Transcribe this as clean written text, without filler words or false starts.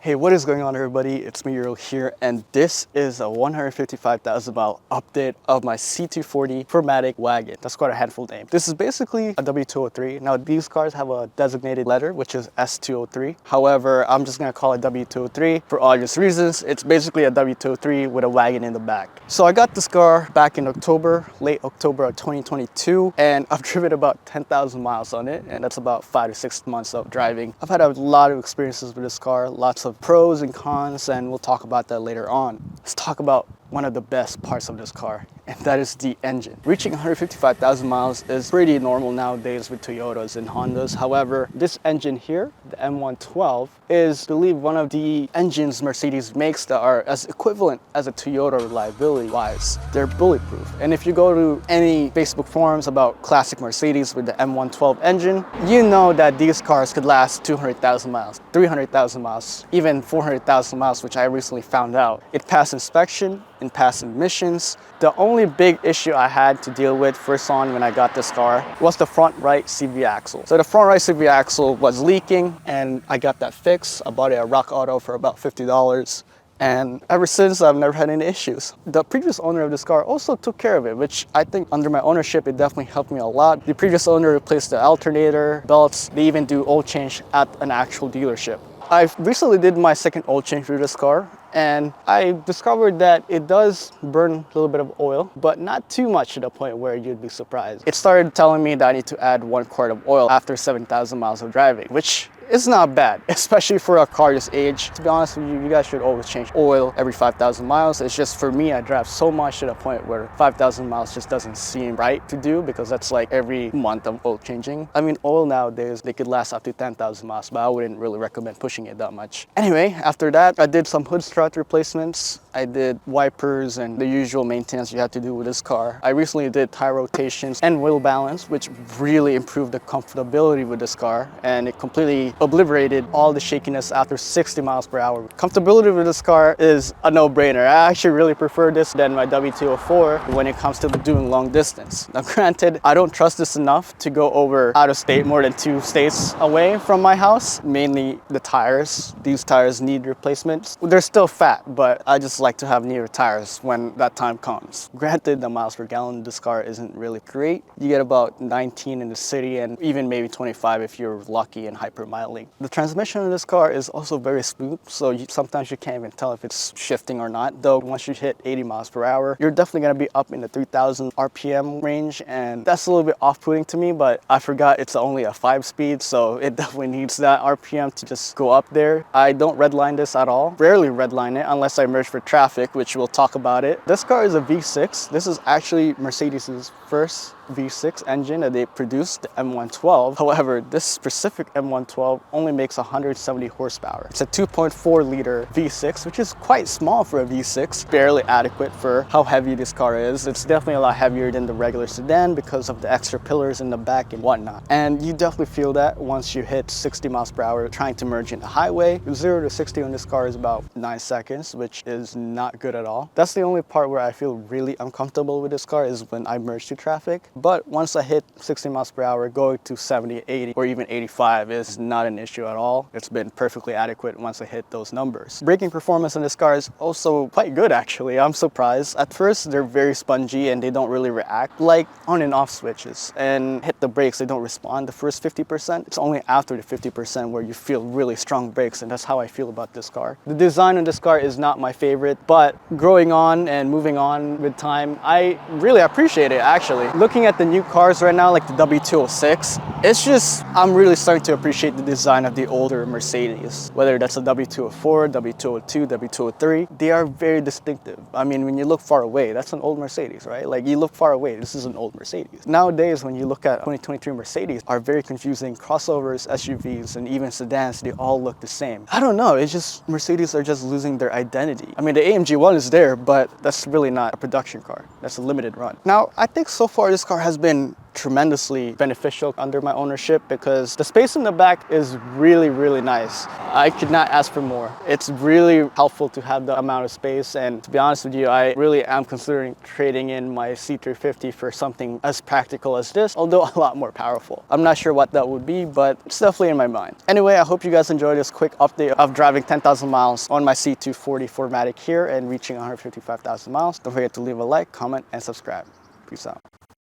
Hey, what is going on everybody? It's me, Earl here, and this is a 155,000 mile update of my C240 4MATIC Wagon. That's quite a handful name. This is basically a W203. Now these cars have a designated letter, which is S203. However, I'm just gonna call it W203 for obvious reasons. It's basically a W203 with a wagon in the back. So I got this car back in October, late October of 2022, and I've driven about 10,000 miles on it, and that's about 5 to 6 months of driving. I've had a lot of experiences with this car, lots of pros and cons, and we'll talk about that later on. Let's talk about one of the best parts of this car, and that is the engine. Reaching 155,000 miles is pretty normal nowadays with Toyotas and Hondas. However, this engine here, the M112, is, I believe, one of the engines Mercedes makes that are as equivalent as a Toyota reliability-wise. They're bulletproof. And if you go to any Facebook forums about classic Mercedes with the M112 engine, you know that these cars could last 200,000 miles, 300,000 miles, even 400,000 miles, which I recently found out. It passed inspection, in past emissions. The only big issue I had to deal with first on when I got this car was the front right CV axle. So the front right CV axle was leaking and I got that fixed. I bought it at Rock Auto for about $50. And ever since, I've never had any issues. The previous owner of this car also took care of it, which I think under my ownership, it definitely helped me a lot. The previous owner replaced the alternator, belts. They even do oil change at an actual dealership. I recently did my second oil change for this car, and I discovered that it does burn a little bit of oil, but not too much to the point where you'd be surprised. It started telling me that I need to add 1 quart of oil after 7,000 miles of driving, which is not bad, especially for a car this age. To be honest with you, you guys should always change oil every 5,000 miles. It's just for me, I drive so much to the point where 5,000 miles just doesn't seem right to do, because that's like every month of oil changing. I mean, oil nowadays, they could last up to 10,000 miles, but I wouldn't really recommend pushing it that much. Anyway, after that, I did some hood strut replacements. I did wipers and the usual maintenance you have to do with this car. I recently did tire rotations and wheel balance, which really improved the comfortability with this car, and it completely obliterated all the shakiness after 60 miles per hour. Comfortability with this car is a no-brainer. I actually really prefer this than my W204 when it comes to doing long distance. Now granted, I don't trust this enough to go over out of state, more than 2 states away from my house. Mainly the tires. These tires need replacements. They're still fat, but I just like to have newer tires when that time comes. Granted, the miles per gallon in this car isn't really great. You get about 19 in the city and even maybe 25 if you're lucky and hypermiling. The transmission in this car is also very smooth, so sometimes you can't even tell if it's shifting or not. Though once you hit 80 miles per hour, you're definitely going to be up in the 3,000 RPM range, and that's a little bit off-putting to me, but I forgot it's only a 5-speed, so it definitely needs that RPM to just go up there. I don't redline this at all. Rarely redline it unless I merge for traffic, which we'll talk about it. This car is a V6. This is actually Mercedes's first V6 engine that they produced, the M112. However, this specific M112 only makes 170 horsepower. It's a 2.4 liter V6, which is quite small for a V6, barely adequate for how heavy this car is. It's definitely a lot heavier than the regular sedan because of the extra pillars in the back and whatnot. And you definitely feel that once you hit 60 miles per hour trying to merge in the highway. 0 to 60 on this car is about 9 seconds, which is not good at all. That's the only part where I feel really uncomfortable with this car, is when I merge to traffic. But once I hit 60 miles per hour, going to 70, 80, or even 85 is not an issue at all. It's been perfectly adequate once I hit those numbers. Braking performance on this car is also quite good, actually. I'm surprised. At first, they're very spongy and they don't really react, like on and off switches. And hit the brakes, they don't respond the first 50%. It's only after the 50% where you feel really strong brakes, and that's how I feel about this car. The design on this car is not my favorite, but growing on and moving on with time, I really appreciate it, actually. Looking at the new cars right now, like the W206, it's just, I'm really starting to appreciate the design of the older Mercedes. Whether that's a W204, W202, W203, they are very distinctive. I mean, when you look far away, that's an old Mercedes, right? Like, you look far away, this is an old Mercedes. Nowadays, when you look at 2023 Mercedes, are very confusing. Crossovers, SUVs, and even sedans, they all look the same. I don't know, it's just, Mercedes are just losing their identity. I mean, the AMG 1 is there, but that's really not a production car. That's a limited run. Now, I think so far this car has been tremendously beneficial under my ownership because the space in the back is really nice. I could not ask for more. It's really helpful to have the amount of space, and to be honest with you, I really am considering trading in my C350 for something as practical as this, although a lot more powerful. I'm not sure what that would be, but it's definitely in my mind. Anyway, I hope you guys enjoyed this quick update of driving 10,000 miles on my C240 4MATIC here and reaching 155,000 miles. Don't forget to leave a like, comment, and subscribe. Peace out.